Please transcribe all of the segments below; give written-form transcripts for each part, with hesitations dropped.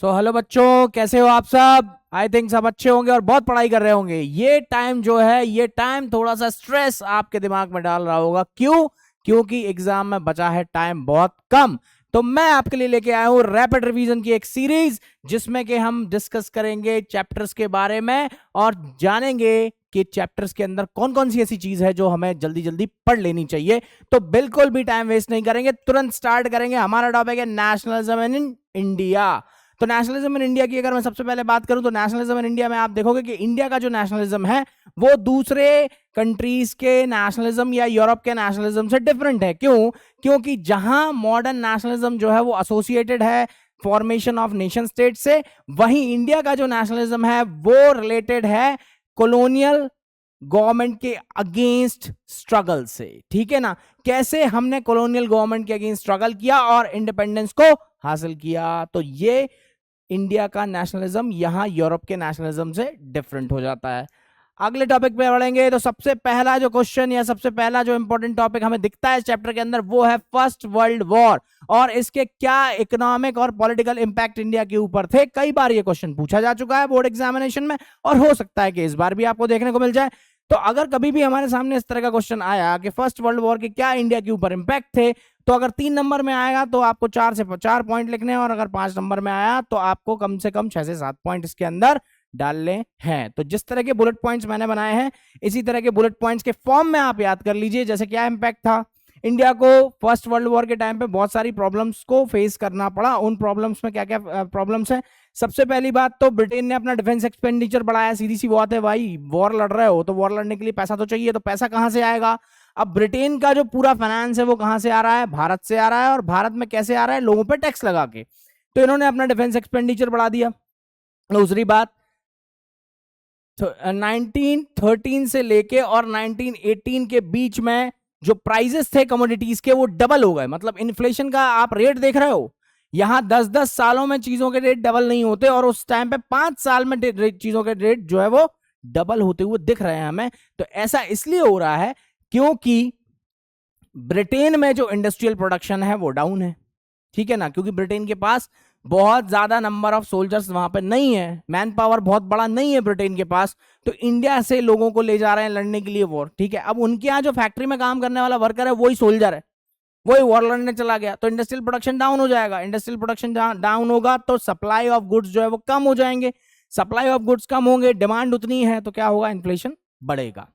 Hello बच्चों, कैसे हो आप सब। आई थिंक सब अच्छे होंगे और बहुत पढ़ाई कर रहे होंगे। ये टाइम जो है, ये टाइम थोड़ा सा स्ट्रेस आपके दिमाग में डाल रहा होगा। क्यों? क्योंकि एग्जाम में बचा है टाइम बहुत कम। तो मैं आपके लिए लेके आया हूं रैपिड रिवीजन की एक सीरीज, जिसमें कि हम डिस्कस करेंगे चैप्टर्स के बारे में और जानेंगे कि चैप्टर्स के अंदर कौन कौन सी ऐसी चीज है जो हमें जल्दी जल्दी पढ़ लेनी चाहिए। तो बिल्कुल भी टाइम वेस्ट नहीं करेंगे, तुरंत स्टार्ट करेंगे। हमारा टॉपिक है नेशनलिज्म इन इंडिया। तो नेशनलिज्म इन इंडिया की अगर मैं सबसे पहले बात करूं तो नेशनलिज्म इन इंडिया में आप देखोगे कि इंडिया का जो नेशनलिज्म है वो दूसरे कंट्रीज के नेशनलिज्म या यूरोप के नेशनलिज्म से डिफरेंट है। क्यों? क्योंकि जहां मॉडर्न नेशनलिज्म जो है वो एसोसिएटेड है फॉर्मेशन ऑफ नेशन स्टेट से, वहीं इंडिया का जो नेशनलिज्म है वो रिलेटेड है कॉलोनियल गवर्नमेंट के अगेंस्ट स्ट्रगल से। ठीक है ना? कैसे हमने कॉलोनियल गवर्नमेंट के अगेंस्ट स्ट्रगल किया और इंडिपेंडेंस को हासिल किया। तो ये इंडिया का नेशनलिज्म यहां यूरोप के नेशनलिज्म से डिफरेंट हो जाता है। अगले टॉपिक पे बढ़ेंगे तो सबसे पहला जो क्वेश्चन या सबसे पहला जो इंपॉर्टेंट टॉपिक हमें दिखता है इस चैप्टर के अंदर वो है फर्स्ट वर्ल्ड वॉर और इसके क्या इकोनॉमिक और पॉलिटिकल इंपैक्ट इंडिया के ऊपर थे। कई बार ये क्वेश्चन पूछा जा चुका है बोर्ड एग्जामिनेशन में और हो सकता है कि इस बार भी आपको देखने को मिल जाए। तो अगर कभी भी हमारे सामने इस तरह का क्वेश्चन आया कि फर्स्ट वर्ल्ड वॉर के क्या इंडिया के ऊपर इंपैक्ट थे, तो अगर 3 नंबर में आएगा तो आपको 4 पॉइंट लिखने हैं और अगर 5 नंबर में आया तो आपको कम से कम 6 से 7 पॉइंट इसके अंदर डालने हैं। तो जिस तरह के बुलेट पॉइंट्स मैंने बनाए हैं इसी तरह के बुलेट पॉइंट्स के फॉर्म में आप याद कर लीजिए। जैसे क्या इंपैक्ट था इंडिया को फर्स्ट वर्ल्ड वॉर के टाइम पे, बहुत सारी प्रॉब्लम्स को फेस करना पड़ा। उन प्रॉब्लम्स में क्या क्या प्रॉब्लम्स है? सबसे पहली बात तो ब्रिटेन ने अपना डिफेंस एक्सपेंडिचर बढ़ाया। सीधी सी बात है भाई, वॉर लड़ रहे हो तो वॉर लड़ने के लिए पैसा तो चाहिए, तो पैसा कहां से आएगा? अब ब्रिटेन का जो पूरा फाइनेंस है वो कहां से आ रहा है? भारत से आ रहा है। और भारत में कैसे आ रहा है? लोगों पे टैक्स लगा के। तो इन्होंने अपना डिफेंस एक्सपेंडिचर बढ़ा दिया। दूसरी बात, 1913 से लेके और 1918 के बीच में जो प्राइजेस थे कमोडिटीज के वो डबल हो गए। मतलब इन्फ्लेशन का आप रेट देख रहे हो, यहां 10-10 सालों में चीजों के रेट डबल नहीं होते और उस टाइम पे 5 साल में चीजों के रेट जो है वो डबल होते हुए दिख रहे हैं हमें। तो ऐसा इसलिए हो रहा है क्योंकि ब्रिटेन में जो इंडस्ट्रियल प्रोडक्शन है वो डाउन है। ठीक है ना? क्योंकि ब्रिटेन के पास बहुत ज्यादा नंबर ऑफ सोल्जर्स वहां पर नहीं है, मैन पावर बहुत बड़ा नहीं है ब्रिटेन के पास। तो इंडिया से लोगों को ले जा रहे हैं लड़ने के लिए वॉर। ठीक है, अब उनके यहाँ जो फैक्ट्री में काम करने वाला वर्कर है वही सोल्जर है, वही वॉर लड़ने चला गया, तो इंडस्ट्रियल प्रोडक्शन डाउन हो जाएगा। इंडस्ट्रियल प्रोडक्शन डाउन होगा तो सप्लाई ऑफ गुड्स जो है वो कम हो जाएंगे। सप्लाई ऑफ गुड्स कम होंगे, डिमांड उतनी है, तो क्या होगा? इन्फ्लेशन बढ़ेगा।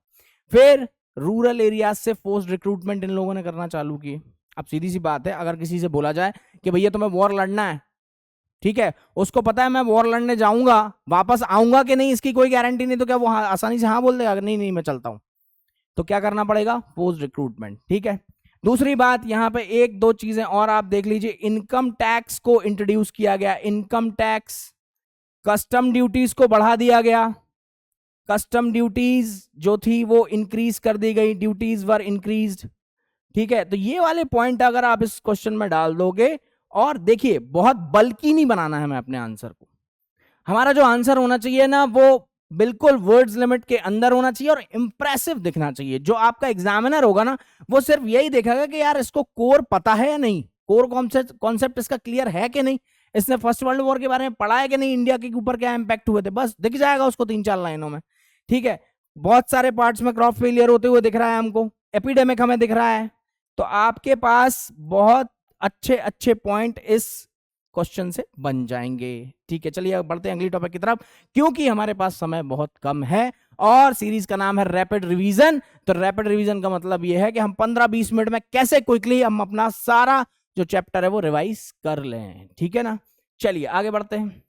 फिर रूरल एरियाज से फोर्स्ड रिक्रूटमेंट इन लोगों ने करना चालू की। अब सीधी सी बात है, अगर किसी से बोला जाए कि भैया तुम्हें वॉर लड़ना है, ठीक है, उसको पता है मैं वॉर लड़ने जाऊंगा, वापस आऊंगा कि नहीं इसकी कोई गारंटी नहीं, तो क्या वो आसानी से हाँ बोल देगा? नहीं नहीं मैं चलता हूं। तो क्या करना पड़ेगा? Forced recruitment. ठीक है। दूसरी बात, यहां पे एक दो चीजें और आप देख लीजिए। इनकम टैक्स को इंट्रोड्यूस किया गया। इनकम टैक्स, कस्टम ड्यूटीज को बढ़ा दिया गया। कस्टम ड्यूटीज जो थी वो इंक्रीज कर दी गई, ड्यूटीज वर इंक्रीज्ड। ठीक है, तो ये वाले पॉइंट अगर आप इस क्वेश्चन में डाल दोगे, और देखिए बहुत बल्कि नहीं बनाना है हमें अपने आंसर को। हमारा जो आंसर होना चाहिए ना वो बिल्कुल वर्ड्स लिमिट के अंदर होना चाहिए और इंप्रेसिव दिखना चाहिए। जो आपका एग्जामिनर होगा ना वो सिर्फ यही देखेगा कि यार इसको कोर पता है या नहीं, कोर कॉन्सेप्ट इसका क्लियर है कि नहीं, इसने फर्स्ट वर्ल्ड वॉर के बारे में पढ़ा है कि नहीं, इंडिया के ऊपर क्या इंपैक्ट हुए थे, बस दिख जाएगा उसको 3-4 लाइनों में। ठीक है, बहुत सारे पार्ट्स में क्रॉप फेलियर होते हुए दिख रहा है हमको, एपिडेमिक हमें दिख रहा है। तो आपके पास बहुत अच्छे अच्छे पॉइंट इस क्वेश्चन से बन जाएंगे। ठीक है, चलिए बढ़ते हैं अगली टॉपिक की तरफ, क्योंकि हमारे पास समय बहुत कम है और सीरीज का नाम है रैपिड रिवीजन। तो रैपिड रिवीजन का मतलब यह है कि हम 15-20 मिनट में कैसे क्विकली हम अपना सारा जो चैप्टर है वो रिवाइज कर लें। ठीक है ना? चलिए आगे बढ़ते हैं।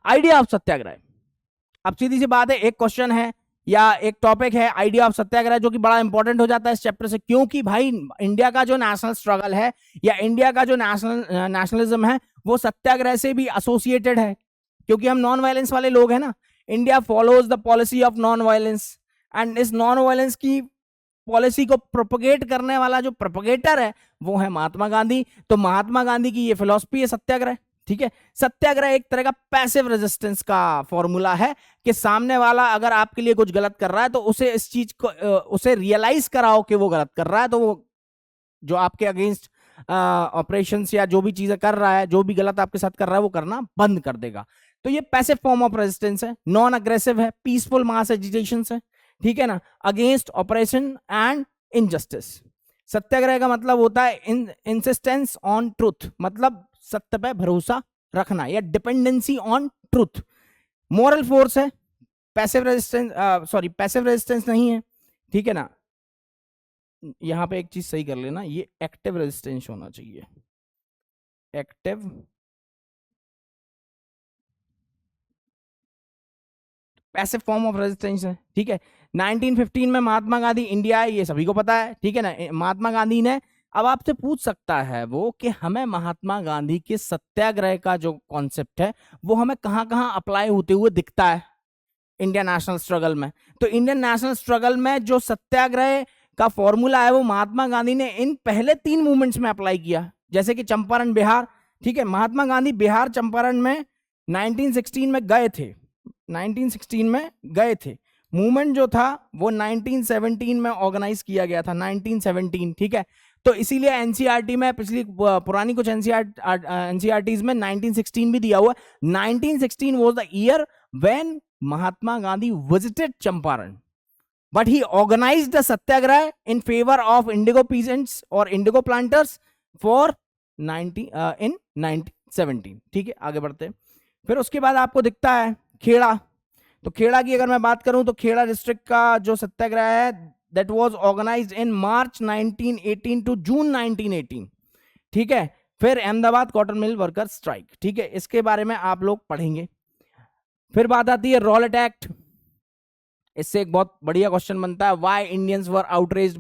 आइडिया ऑफ सत्याग्रह। अब सीधी सी बात है, एक क्वेश्चन है या एक टॉपिक है आइडिया ऑफ सत्याग्रह, जो कि बड़ा इंपॉर्टेंट हो जाता है इस चैप्टर से, क्योंकि भाई इंडिया का जो नेशनल स्ट्रगल है या इंडिया का जो नेशनलिज्म है वो सत्याग्रह से भी एसोसिएटेड है, क्योंकि हम नॉन वायलेंस वाले लोग हैं ना। India follows the policy of non violence and इस नॉन वायलेंस की पॉलिसी को प्रोपगेट करने वाला जो प्रोपगेटर है वो है महात्मा गांधी। तो महात्मा गांधी की ये फिलॉसफी है सत्याग्रह। ठीक है, सत्याग्रह एक तरह का पैसिव रेजिस्टेंस का फॉर्मूला है कि सामने वाला अगर आपके लिए कुछ गलत कर रहा है तो उसे इस चीज को उसे रियलाइज कराओ कि वो गलत कर रहा है, तो वो जो आपके अगेंस्ट ऑपरेशंस या जो भी चीजें कर रहा है, जो भी गलत आपके साथ कर रहा है वो करना बंद कर देगा। तो ये पैसिव फॉर्म ऑफ रेजिस्टेंस है, नॉन अग्रेसिव है, पीसफुल मास एजिटेशन है, ठीक है ना, अगेंस्ट ऑपरेशन एंड इनजस्टिस। सत्याग्रह का मतलब होता है इंसिस्टेंस ऑन ट्रूथ, मतलब सत्य पे भरोसा रखना या dependency on truth. Moral force है, पैसिव रेजिस्टेंस, पैसिव रेजिस्टेंस नहीं है, ठीक है ना। यहां पे एक चीज सही कर लेना, ये एक्टिव रेजिस्टेंस होना चाहिए, active passive form of resistance है, ठीक है। 1915 में महात्मा गांधी इंडिया आए, ये सभी को पता है, ठीक है ना। महात्मा गांधी ने, अब आपसे पूछ सकता है वो कि हमें महात्मा गांधी के सत्याग्रह का जो कॉन्सेप्ट है वो हमें कहां कहां अप्लाई होते हुए दिखता है इंडियन नेशनल स्ट्रगल में। तो इंडियन नेशनल स्ट्रगल में जो सत्याग्रह का फॉर्मूला है वो महात्मा गांधी ने इन पहले 3 मूवमेंट्स में अप्लाई किया, जैसे कि चंपारण बिहार, ठीक है। महात्मा गांधी बिहार चंपारण में 1916 में गए थे, 1916 में गए थे। मूवमेंट जो था वो 1917 में ऑर्गेनाइज किया गया था, 1917, ठीक है। तो इसीलिए एनसीईआरटी में पिछली पुरानी कुछ एनसीईआरटीज में 1916 भी दिया हुआ। 1916 was the year when Mahatma Gandhi visited Champaran, but he organized a satyagraha in favor of indigo peasants or indigo planters for 1917, ठीक है। आगे बढ़ते हैं। फिर उसके बाद आपको दिखता है खेड़ा। तो खेड़ा की अगर मैं बात करूं तो खेड़ा डिस्ट्रिक्ट का जो सत्याग्रह है that was organized in March 1918 to June 1918, ठीक है। फिर Ahmedabad cotton mill worker strike, ठीक है, इसके बारे में आप लोग पढ़ेंगे। फिर बात आती है रॉलेट एक्ट। इससे एक बहुत बढ़िया क्वेश्चन बनता है, why Indians were outraged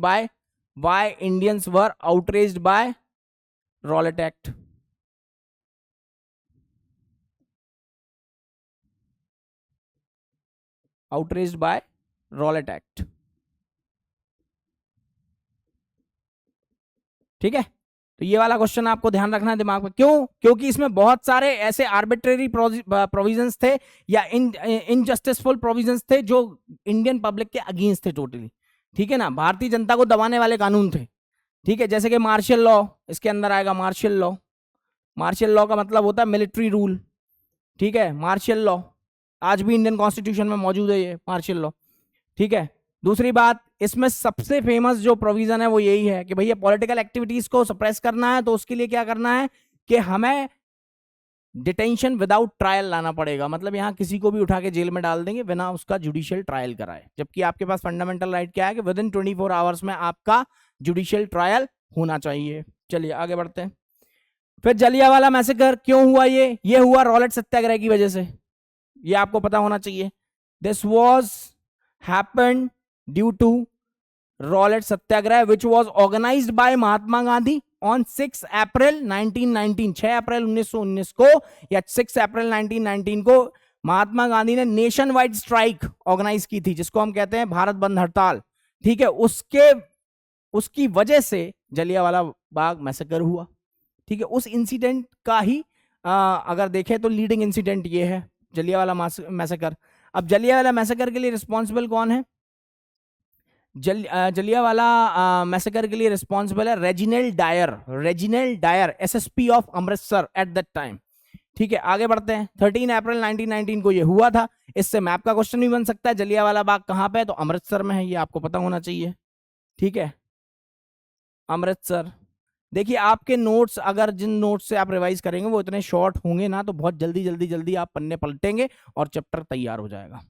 by Rowlatt act. Outraged by Rowlatt act, ठीक है। तो ये वाला क्वेश्चन आपको ध्यान रखना है दिमाग में। क्यों? क्योंकि इसमें बहुत सारे ऐसे आर्बिट्रेरी प्रोविजंस थे या इनजस्टिसफुल प्रोविजंस थे जो इंडियन पब्लिक के अगेंस्ट थे टोटली, ठीक है ना। भारतीय जनता को दबाने वाले कानून थे, ठीक है। जैसे कि मार्शल लॉ इसके अंदर आएगा, मार्शल लॉ। मार्शल लॉ का मतलब होता है मिलिट्री रूल, ठीक है। मार्शल लॉ आज भी इंडियन कॉन्स्टिट्यूशन में मौजूद है, ये मार्शल लॉ, ठीक है। दूसरी बात, इसमें सबसे फेमस जो प्रोविजन है वो यही है कि भैया पॉलिटिकल एक्टिविटीज को सप्रेस करना है तो उसके लिए क्या करना है कि हमें डिटेंशन विदाउट ट्रायल लाना पड़ेगा। मतलब यहां किसी को भी उठा के जेल में डाल देंगे बिना उसका जुडिशियल ट्रायल कराए, जबकि आपके पास फंडामेंटल राइट क्या है कि विद इन 24 आवर्स में आपका जुडिशियल ट्रायल होना चाहिए। चलिए आगे बढ़ते हैं। फिर जलियांवाला मैसेकर क्यों हुआ? ये हुआ रॉलेट सत्याग्रह की वजह से, ये आपको पता होना चाहिए। This was happened due to Rowlatt Satyagraha which was organised by Mahatma Gandhi on 6 अप्रैल 1919। 6 अप्रैल 1919 को या 6 अप्रैल 1919 को महात्मा गांधी ने नेशन वाइड स्ट्राइक ऑर्गेनाइज की थी, जिसको हम कहते हैं भारत बंद हड़ताल, ठीक है। उसकी वजह से जलियांवाला बाग मैसेकर हुआ, ठीक है। उस इंसिडेंट का ही अगर देखें तो लीडिंग इंसिडेंट ये है जलियांवाला मैसेकर। अब जलियांवाला मैसेकर के लिए रिस्पॉन्सिबल कौन है? जलियांवाला मैसेकर के लिए रिस्पॉन्सिबल है Reginald Dyer, SSP of Amritsar at that time, ठीक है। आगे बढ़ते हैं। 13 अप्रैल 1919 को ये हुआ था। इससे मैप का क्वेश्चन भी बन सकता है, जलियांवाला बाग कहां पे है? तो अमृतसर में है, ये आपको पता होना चाहिए, ठीक है, अमृतसर। देखिए आपके नोट्स, अगर जिन नोट्स से आप रिवाइज करेंगे वो इतने शॉर्ट होंगे ना, तो बहुत जल्दी आप पन्ने पलटेंगे और चैप्टर तैयार हो जाएगा,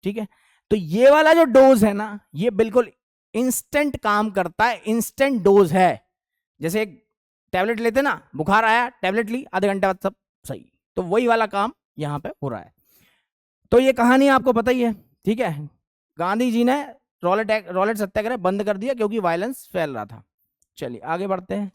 ठीक है। तो ये वाला जो डोज है ना, ये बिल्कुल इंस्टेंट काम करता है, इंस्टेंट डोज है। जैसे एक टैबलेट लेते ना, बुखार आया, टैबलेट ली, आधे घंटे बाद सब सही, तो वही वाला काम यहां पे हो रहा है। तो ये कहानी आपको पता ही है, ठीक है। गांधी जी ने रॉलेट सत्याग्रह बंद कर दिया क्योंकि वायलेंस फैल रहा था। चलिए आगे बढ़ते हैं।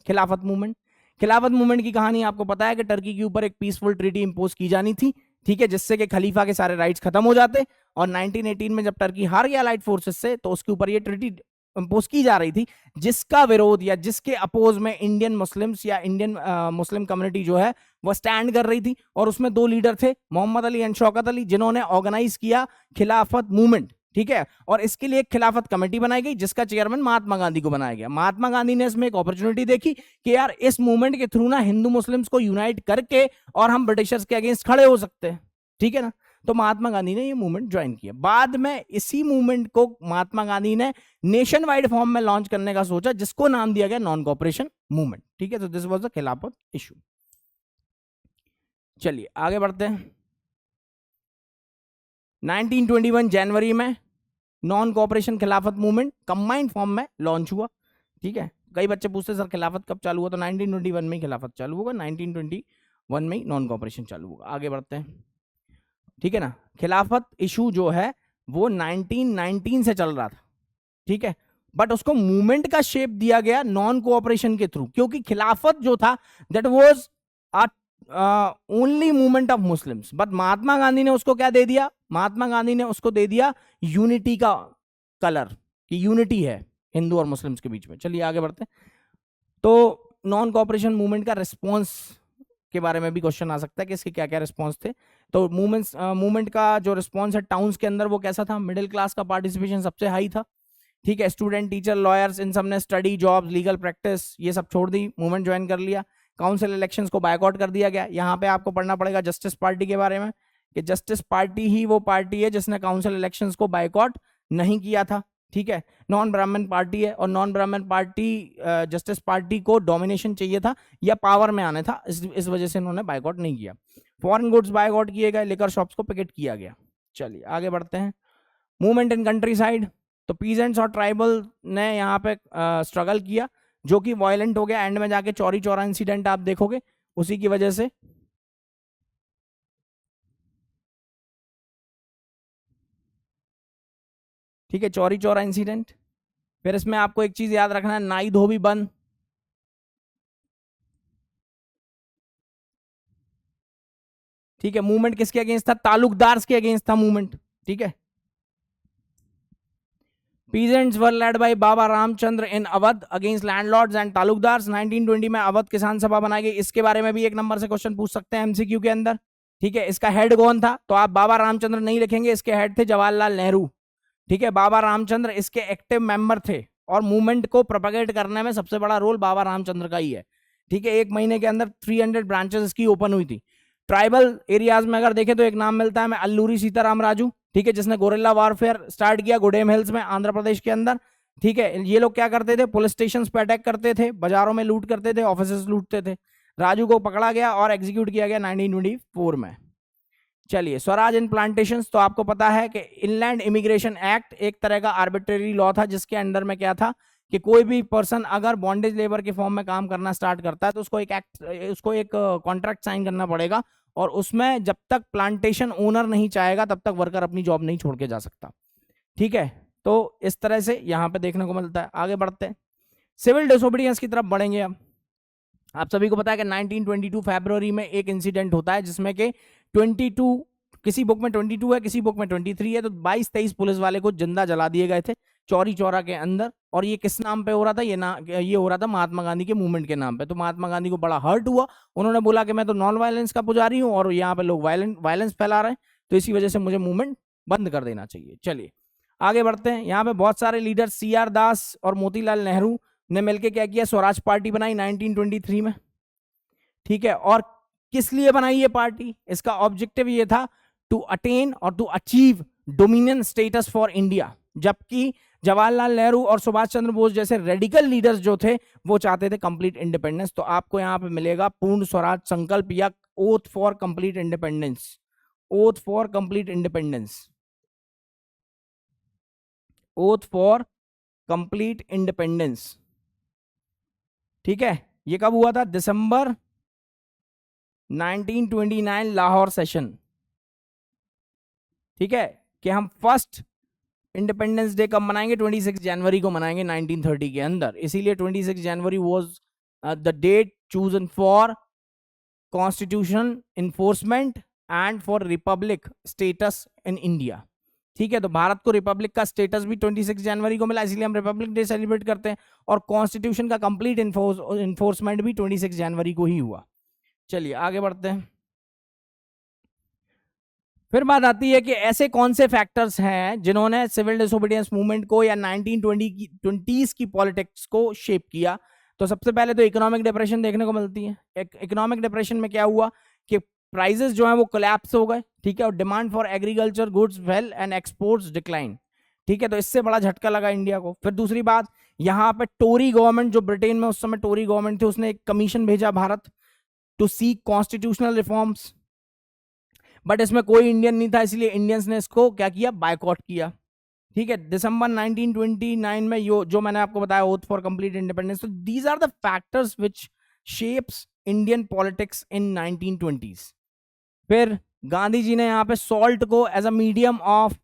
खिलाफत मूवमेंट की कहानी आपको पता है कि टर्की के ऊपर एक पीसफुल ट्रीटी इंपोज की जानी थी, ठीक है, जिससे कि खलीफा के सारे राइट्स खत्म हो जाते। और 1918 में जब टर्की हार गया अलाइड फोर्सेस से, तो उसके ऊपर ये ट्रीटी इंपोज की जा रही थी, जिसका विरोध या जिसके अपोज में इंडियन मुस्लिम्स या इंडियन मुस्लिम कम्युनिटी जो है वो स्टैंड कर रही थी। और उसमें 2 लीडर थे, मोहम्मद अली एंड शौकत अली, जिन्होंने ऑर्गेनाइज किया खिलाफत मूवमेंट, ठीक है। और इसके लिए एक खिलाफत कमेटी बनाई गई जिसका चेयरमैन महात्मा गांधी को बनाया गया। महात्मा गांधी ने इसमें एक अपॉर्चुनिटी देखी कि यार इस मूवमेंट के थ्रू ना हिंदू मुस्लिम्स को यूनाइट करके और हम ब्रिटिशर्स के अगेंस्ट खड़े हो सकते हैं, ठीक है ना। तो महात्मा गांधी ने ये मूवमेंट ज्वाइन किया। बाद में इसी मूवमेंट को महात्मा गांधी ने नेशन वाइड फॉर्म में लॉन्च करने का सोचा, जिसको नाम दिया गया नॉन कॉपरेशन मूवमेंट, ठीक है। तो दिस वाज द खिलाफत इशू। चलिए आगे बढ़ते हैं। 1921 जनवरी में नॉन कॉपरेशन खिलाफत मूवमेंट कंबाइंड फॉर्म में लॉन्च हुआ, ठीक है। कई बच्चे पूछते सर खिलाफत कब चालू हुआ, तो 1921 में ही खिलाफत चालू होगा, 1921 में ही नॉन कॉपरेशन चालू होगा। आगे बढ़ते हैं, ठीक है ना। खिलाफत इशू जो है वो 1919 से चल रहा था, ठीक है, बट उसको मूवमेंट का शेप दिया गया नॉन कोऑपरेशन के थ्रू, क्योंकि खिलाफत जो था that was only movement of Muslims, but Mahatma Gandhi ने उसको क्या दे दिया, महात्मा गांधी ने उसको दे दिया यूनिटी का कलर, कि यूनिटी है हिंदू और मुस्लिम्स के बीच में। चलिए आगे बढ़ते हैं। तो नॉन कोऑपरेशन मूवमेंट का रिस्पॉन्स के बारे में भी क्वेश्चन आ सकता है कि इसके क्या क्या रिस्पॉन्स थे। तो मूवमेंट का जो रिस्पॉन्स है टाउन्स के अंदर वो कैसा था, मिडिल क्लास का पार्टिसिपेशन सबसे हाई था, ठीक है। स्टूडेंट, टीचर, लॉयर्स, इन सब ने स्टडी, जॉब्स, लीगल प्रैक्टिस ये सब छोड़ दी, मूवमेंट ज्वाइन कर लिया। काउंसिल इलेक्शंस को बायकॉट कर दिया गया। यहाँ पे आपको पढ़ना पड़ेगा जस्टिस पार्टी के बारे में, कि जस्टिस पार्टी ही वो पार्टी है जिसने काउंसिल इलेक्शंस को बायकॉट नहीं किया था, ठीक है। नॉन ब्राह्मण पार्टी है, और नॉन ब्राह्मण पार्टी जस्टिस पार्टी को डोमिनेशन चाहिए था या पावर में आना था, इस वजह से उन्होंने बायकॉट नहीं किया। फॉरेन गुड्स बायकॉट किए गए, लिकर शॉप्स को पिकेट किया गया। चलिए आगे बढ़ते हैं। मूवमेंट इन कंट्री साइड, तो पीजेंट्स और ट्राइबल ने यहाँ पे स्ट्रगल किया, जो कि वायलेंट हो गया। एंड में जाके चौरी चौरा इंसिडेंट आप देखोगे, उसी की वजह से। ठीक है, चौरी चौरा इंसिडेंट। फिर इसमें आपको एक चीज याद रखना है, नाई धोबी बंद, ठीक है। मूवमेंट किसके अगेंस्ट था, तालुकदार के अगेंस्ट था मूवमेंट, ठीक है। Peasants were led by Baba Ramchandra in Awadh against landlords and taluqdars. 1920 में अवध किसान सभा बनाई गई। इसके बारे में भी एक नंबर से क्वेश्चन पूछ सकते हैं एमसीक्यू के अंदर, ठीक है। इसका हेड कौन था, तो आप बाबा रामचंद्र नहीं लिखेंगे, इसके हेड थे जवाहरलाल नेहरू, ठीक है। बाबा रामचंद्र इसके एक्टिव मेंबर थे, और मूवमेंट को प्रोपेगेट करने में सबसे बड़ा रोल बाबा रामचंद्र का ही है, ठीक है। 1 महीने के अंदर 300 ब्रांचेस इसकी ओपन हुई थी। ट्राइबल एरियाज में अगर देखें तो एक नाम मिलता है हमें, अल्लूरी सीताराम राजू, ठीक है, जिसने गोरिल्ला वारफेयर स्टार्ट किया गुडेम हिल्स में, आंध्र प्रदेश के अंदर, ठीक है। ये लोग क्या करते थे, पुलिस स्टेशंस पे अटैक करते थे, बाजारों में लूट करते थे, ऑफिसेस लूटते थे। राजू को पकड़ा गया और एग्जीक्यूट किया गया 1924 में। चलिए, स्वराज इन प्लांटेशंस, तो आपको पता है कि इनलैंड इमिग्रेशन एक्ट एक तरह का आर्बिट्रेरी लॉ था, जिसके अंडर में क्या था कि कोई भी पर्सन अगर बॉन्डेज लेबर के फॉर्म में काम करना स्टार्ट करता है तो उसको एक कॉन्ट्रैक्ट साइन करना पड़ेगा, और उसमें जब तक प्लांटेशन ओनर नहीं चाहेगा तब तक वर्कर अपनी जॉब नहीं छोड़ के जा सकता, ठीक है। तो इस तरह से यहाँ पे देखने को मिलता है। आगे बढ़ते हैं, सिविल डिसोबीडियंस की तरफ बढ़ेंगे अब। आप सभी को पता है कि 1922 फरवरी में एक इंसिडेंट होता है जिसमें कि 22, किसी बुक में 22 है, किसी बुक में 23 है, तो 22-23 पुलिस वाले को जिंदा जला दिए गए थे चौरी चौरा के अंदर। और ये किस नाम पे हो रहा था, ये हो रहा था महात्मा गांधी के मूवमेंट के नाम पे। तो महात्मा गांधी को बड़ा हर्ट हुआ, उन्होंने बोला कि मैं तो नॉन वायलेंस का पुजारी हूँ और यहाँ पे लोग वायलेंस फैला रहे हैं, तो इसी वजह से मुझे मूवमेंट बंद कर देना चाहिए। चलिए आगे बढ़ते हैं। यहाँ पे बहुत सारे लीडर, CR दास और मोतीलाल नेहरू ने मिलकर क्या किया, स्वराज पार्टी बनाई 1923 में, ठीक है। और किस लिए बनाई ये पार्टी, इसका ऑब्जेक्टिव ये था टू अटेन और to achieve dominion status for India, जबकि जवाहरलाल नेहरू और सुभाष चंद्र बोस जैसे रेडिकल लीडर्स जो थे वो चाहते थे कंप्लीट इंडिपेंडेंस। तो आपको यहां पे मिलेगा पूर्ण स्वराज संकल्प या oath for complete independence, oath for complete independence, oath for complete independence, ठीक है। ये कब हुआ था, दिसंबर 1929 लाहौर सेशन, ठीक है। कि हम फर्स्ट इंडिपेंडेंस डे कब मनाएंगे, 26 जनवरी को मनाएंगे 1930 के अंदर। इसीलिए 26 January was the date chosen for constitution enforcement and for republic status in India, ठीक है। तो भारत को रिपब्लिक का स्टेटस भी 26 जनवरी को मिला, इसीलिए हम रिपब्लिक डे सेलिब्रेट करते हैं, और कॉन्स्टिट्यूशन का कंप्लीट इन्फोर्समेंट भी 26 जनवरी को ही हुआ। चलिए आगे बढ़ते हैं। फिर बात आती है कि ऐसे कौन से फैक्टर्स हैं जिन्होंने सिविल डिसोबीडियंस मूवमेंट को या 1920s की पॉलिटिक्स को शेप किया। तो सबसे पहले तो इकोनॉमिक डिप्रेशन देखने को मिलती है। इकोनॉमिक डिप्रेशन में क्या हुआ कि प्राइसेस जो है वो कोलैप्स हो गए, ठीक है, और demand for agriculture goods fail and exports decline, ठीक है। तो इससे बड़ा झटका लगा इंडिया को। फिर दूसरी बात, यहाँ पे टोरी गवर्नमेंट, जो ब्रिटेन में उस समय टोरी गवर्नमेंट थी, उसने एक कमीशन भेजा Bharat to seek constitutional reforms, but इसमें कोई इंडियन नहीं था, इसलिए इंडियंस ने इसको क्या किया, बायकॉट किया, ठीक है। दिसंबर 1929 में जो मैंने आपको बताया, ओथ फॉर कंप्लीट इंडिपेंडेंस। तो these are the factors which shapes Indian politics in 1920s। फिर गांधी जी ने यहाँ पे सॉल्ट को as a medium of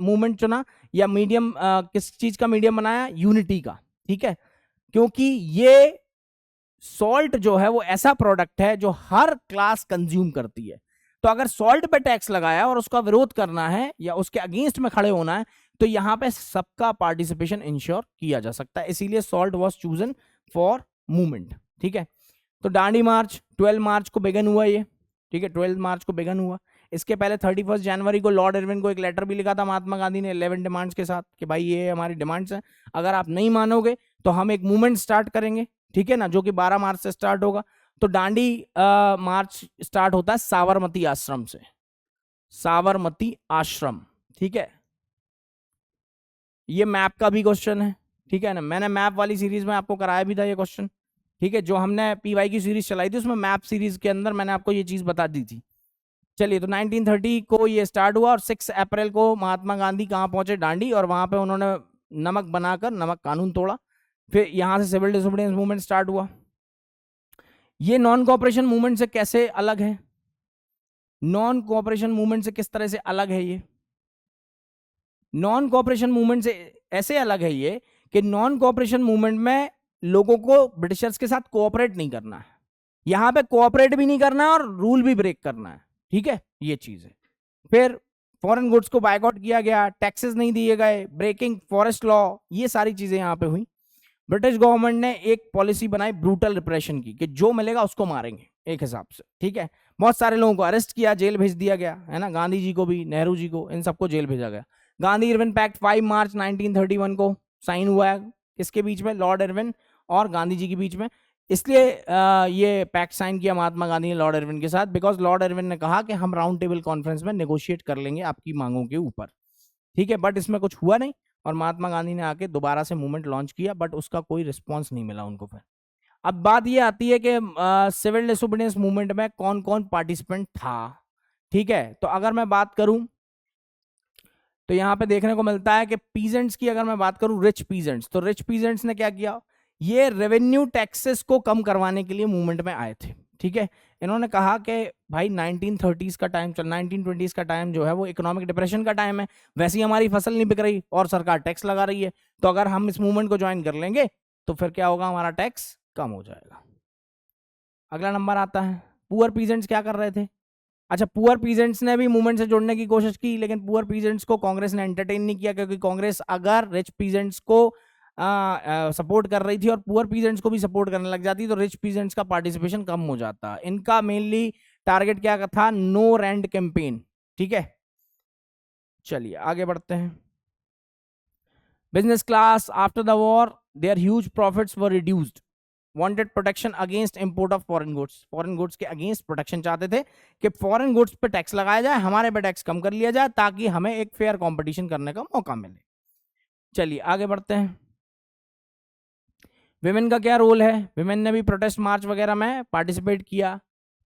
movement चुना, या मीडियम किस चीज का मीडियम बनाया, यूनिटी का, ठीक है, क्योंकि ये सॉल्ट जो है वो ऐसा प्रोडक्ट है जो हर क्लास कंज्यूम करती है। तो अगर सॉल्ट पे टैक्स लगाया और उसका विरोध करना है या उसके अगेंस्ट में खड़े होना है, तो यहां पे सबका पार्टिसिपेशन इंश्योर किया जा सकता है, इसीलिए salt was chosen for movement, ठीक है। तो दांडी मार्च 12 मार्च को बिगन हुआ ये, ठीक है, 12 मार्च को बिगन हुआ। इसके पहले 31 जनवरी को लॉर्ड इरविन को एक लेटर भी लिखा था महात्मा गांधी ने 11 डिमांड्स के साथ कि भाई ये हमारी डिमांड्स हैं, अगर आप नहीं मानोगे तो हम एक मूवमेंट स्टार्ट करेंगे, ठीक है ना, जो कि 12 मार्च से स्टार्ट होगा। तो दांडी मार्च स्टार्ट होता है साबरमती आश्रम से, साबरमती आश्रम, ठीक है। ये मैप का भी क्वेश्चन है, ठीक है ना, मैंने मैप वाली सीरीज में आपको कराया भी था ये क्वेश्चन, ठीक है, जो हमने पीवाई की सीरीज चलाई थी उसमें मैप सीरीज के अंदर मैंने आपको ये चीज बता दी थी। चलिए, तो 1930 को ये स्टार्ट हुआ और 6 अप्रैल को महात्मा गांधी कहाँ पहुंचे, दांडी, और वहां पे उन्होंने नमक बनाकर नमक कानून तोड़ा। फिर यहां से सिविल डिसोबीडियंस मूवमेंट स्टार्ट हुआ। ये नॉन कोऑपरेशन मूवमेंट से कैसे अलग है, नॉन कोऑपरेशन मूवमेंट से किस तरह से अलग है ये, नॉन कोऑपरेशन मूवमेंट से ऐसे अलग है ये कि नॉन कोऑपरेशन मूवमेंट में लोगों को ब्रिटिशर्स के साथ कोऑपरेट नहीं करना है, यहां पे कोऑपरेट भी नहीं करना है और रूल भी ब्रेक करना है, ठीक है, ये चीज है। फिर फॉरेन गुड्स को बायकॉट किया गया, टैक्सेस नहीं दिए गए, ब्रेकिंग फॉरेस्ट लॉ, ये सारी चीजें यहां पे हुई। ब्रिटिश गवर्नमेंट ने एक पॉलिसी बनाई ब्रूटल रिप्रेशन की, कि जो मिलेगा उसको मारेंगे एक हिसाब से, ठीक है। बहुत सारे लोगों को अरेस्ट किया, जेल भेज दिया गया, है ना, गांधी जी को भी, नेहरू जी को, इन सबको जेल भेजा गया। गांधी इरविन पैक्ट 5 मार्च 1931 को साइन हुआ है, किसके बीच में, लॉर्ड इरविन और गांधी जी के बीच में। इसलिए ये पैक्ट साइन किया महात्मा गांधी ने लॉर्ड इरविन के साथ, बिकॉज लॉर्ड इरविन ने कहा कि हम राउंड टेबल कॉन्फ्रेंस में नेगोशिएट कर लेंगे आपकी मांगों के ऊपर, ठीक है। बट इसमें कुछ हुआ नहीं और महात्मा गांधी ने आके दोबारा से मूवमेंट लॉन्च किया, बट उसका कोई रिस्पॉन्स नहीं मिला उनको। फिर अब बात ये आती है कि सिविल डिसोबीडियंस मूवमेंट में कौन कौन पार्टिसिपेंट था, ठीक है। तो अगर मैं बात करूं तो यहां पे देखने को मिलता है कि पीजेंट्स की अगर मैं बात करूं, रिच पीजेंट्स, तो रिच पीजेंट्स ने क्या किया, ये रेवेन्यू टैक्सेस को कम करवाने के लिए मूवमेंट में आए थे, ठीक है। इन्होंने कहा कि भाई 1930s का टाइम चल, 1920s का टाइम जो है वो इकोनॉमिक डिप्रेशन का टाइम है, वैसे ही हमारी फसल नहीं बिक रही और सरकार टैक्स लगा रही है, तो अगर हम इस मूवमेंट को ज्वाइन कर लेंगे तो फिर क्या होगा, हमारा टैक्स कम हो जाएगा। अगला नंबर आता है, पुअर पीजेंट्स क्या कर रहे थे। अच्छा, पुअर पीजेंट्स ने भी मूवमेंट से जुड़ने की कोशिश की, लेकिन पुअर पीजेंट्स को कांग्रेस ने एंटरटेन नहीं किया, क्योंकि कांग्रेस अगर रिच पीजेंट्स को सपोर्ट कर रही थी और पुअर पीजेंट्स को भी सपोर्ट करने लग जाती तो रिच पीजेंट्स का पार्टिसिपेशन कम हो जाता। इनका मेनली टारगेट क्या था, नो रेंट कैंपेन, ठीक है। चलिए आगे बढ़ते हैं। Business class after the war their huge profits were reduced, wanted protection against import of foreign goods, foreign goods के अगेंस्ट प्रोटेक्शन चाहते थे कि फॉरेन गुड्स पे टैक्स लगाया जाए, हमारे पे टैक्स कम कर लिया जाए, ताकि हमें एक फेयर कंपटीशन करने का मौका मिले। चलिए आगे बढ़ते हैं। विमेन का क्या रोल है, विमेन ने भी प्रोटेस्ट मार्च वगैरह में पार्टिसिपेट किया,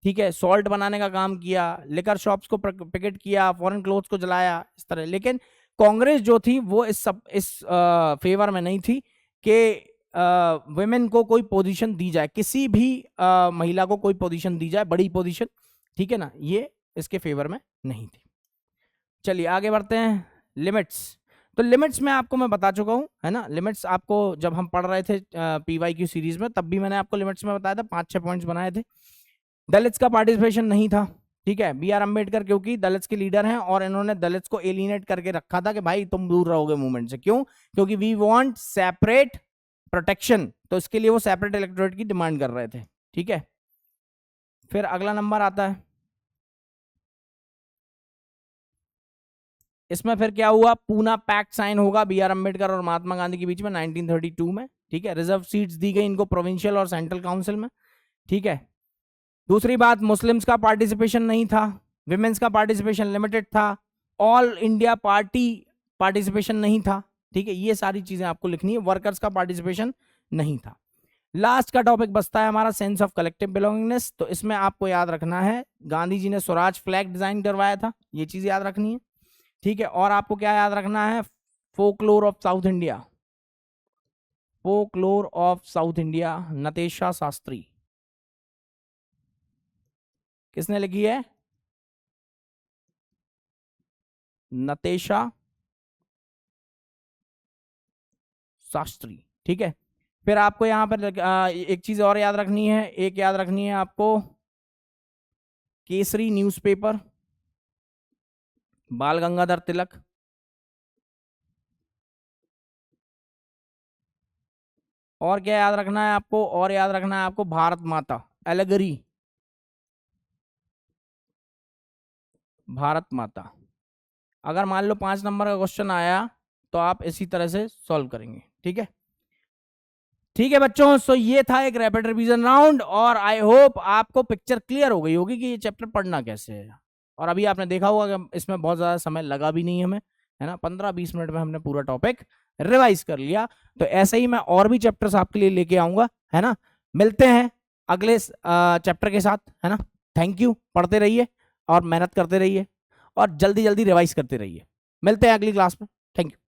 ठीक है, सॉल्ट बनाने का काम किया, लिकर शॉप्स को पिकेट किया, फॉरेन क्लोथ्स को जलाया, इस तरह। लेकिन कांग्रेस जो थी वो इस फेवर में नहीं थी कि वुमेन को कोई पोजीशन दी जाए, किसी भी महिला को कोई पोजीशन दी जाए, बड़ी पोजीशन, ठीक है ना, ये इसके फेवर में नहीं थी। चलिए आगे बढ़ते हैं। लिमिट्स, तो लिमिट्स में आपको मैं बता चुका हूं, है ना, लिमिट्स आपको जब हम पढ़ रहे थे पीवाई की सीरीज में, तब भी मैंने आपको लिमिट्स में बताया था, 5-6 पॉइंट्स बनाए थे। दलित्स का पार्टिसिपेशन नहीं था, ठीक है, बी आर अम्बेडकर क्योंकि दलित्स के लीडर हैं और इन्होंने दलित्स को एलिनेट करके रखा था कि भाई तुम दूर रहोगे मूवमेंट से, क्यों, क्योंकि वी वांट सेपरेट प्रोटेक्शन, तो इसके लिए वो सेपरेट इलेक्टोरेट की डिमांड कर रहे थे, ठीक है। फिर अगला नंबर आता है इसमें फिर क्या हुआ, पूना पैक्ट साइन होगा बी आर अम्बेडकर और महात्मा गांधी के बीच में 1932 में, ठीक है। रिजर्व सीट्स दी गई इनको प्रोविंशियल और सेंट्रल काउंसिल में, ठीक है। दूसरी बात, मुस्लिम्स का पार्टिसिपेशन नहीं था, विमेन्स का पार्टिसिपेशन लिमिटेड था, ऑल इंडिया पार्टी पार्टिसिपेशन नहीं था, ठीक है। ये सारी चीजें आपको लिखनी है, वर्कर्स का पार्टिसिपेशन नहीं था। लास्ट का टॉपिक बचता है हमारा सेंस ऑफ कलेक्टिव बिलोंगिंगनेस। तो इसमें आपको याद रखना है गांधी जी ने स्वराज फ्लैग डिजाइन करवाया था, ये चीज याद रखनी है, ठीक है। और आपको क्या याद रखना है, folklore of South India, folklore of South India, Natesa Sastri. किसने लिखी है, नतेशा शास्त्री, ठीक है। फिर आपको यहां पर एक चीज और याद रखनी है, एक याद रखनी है आपको केसरी न्यूज़पेपर, बाल गंगाधर तिलक, और क्या याद रखना है आपको, और याद रखना है आपको भारत माता एलेगरी, भारत माता। अगर मान लो 5 नंबर का क्वेश्चन आया तो आप इसी तरह से सॉल्व करेंगे, ठीक है। ठीक है बच्चों, सो ये था एक रैपिड रिवीजन राउंड, और आई होप आपको पिक्चर क्लियर हो गई होगी कि ये चैप्टर पढ़ना कैसे है। और अभी आपने देखा होगा कि इसमें बहुत ज्यादा समय लगा भी नहीं हमें, है ना, 15-20 मिनट में हमने पूरा टॉपिक रिवाइज कर लिया। तो ऐसे ही मैं और भी चैप्टर्स आपके लिए लेके आऊंगा, है ना। मिलते हैं अगले चैप्टर के साथ, है ना। थैंक यू, पढ़ते रहिए और मेहनत करते रहिए और जल्दी जल्दी रिवाइज करते रहिए। मिलते हैं अगली क्लास में, थैंक यू।